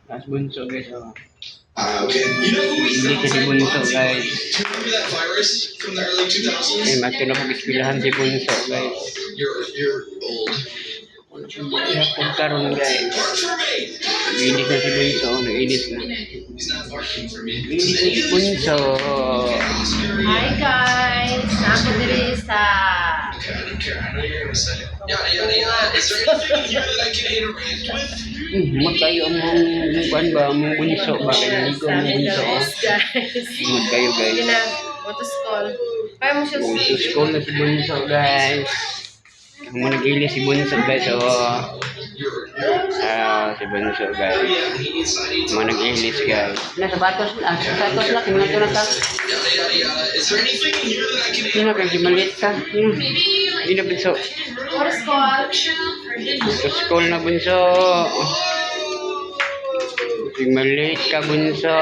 Tapos bunso guys, oh. Okay. You know who we Hindi kasi bunso guys. Do you remember that virus from the early 2000s? Eh, mato na pag-ispilahan si bunso guys. You're old. Kung karon guys. Nag-inis na si bunso, nag-inis na. Nag-inis na si bunso. Hi guys! Ako diri sa... Yada yada yada. Is there anything here that I can interact with? Magkayo ang mong kuan ba, mong bunso ba? Kaya naligo ang mong bunso. Guys. Magkayo guys. Yun na. What to school? Kaya mo siya Go to school na si bunso guys. Ang mga nag-ilis si bunso guys, oh. Si bunso guys. Mga nag-ilis guys. Na sapatos lang, tingnan ko na ka. Yada yada yada. Is there anything here that I can Hindi na kang malit ka. Hindi na bunso. What to school? Go to school na bunso. Malit ka bunso.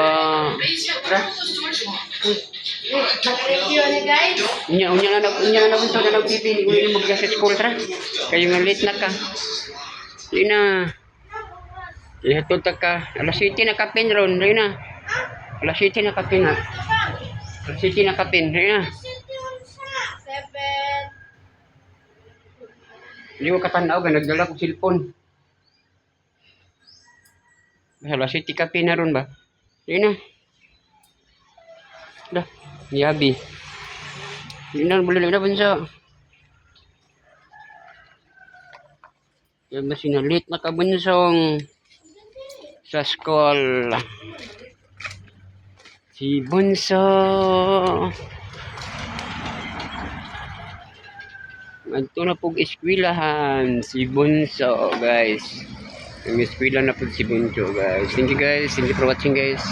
Mag-review ni guys. Unya na bunso na nagpipi. Hindi mo magka sa school tra. Kayo nga late na ka. Hindi na. Ihatod ka. Alas 7 na kapin ron. Hindi na. Alas 7 na kapin na. Alas 7 na kapin. Hindi na. 7. Hindi ko katanaw ka. Nagdala ko cellphone. Alas 7 kapin na ron ba? Hindi na. Dah. Yabi. Hindi na. Boleh na bunso. Kaya ba sinalit na kabunsong sa school. Si bunso. Ito na pong eskwilahan. Si bunso guys. Yung eskwila na po si bunso guys. Thank you guys. Thank you for watching guys.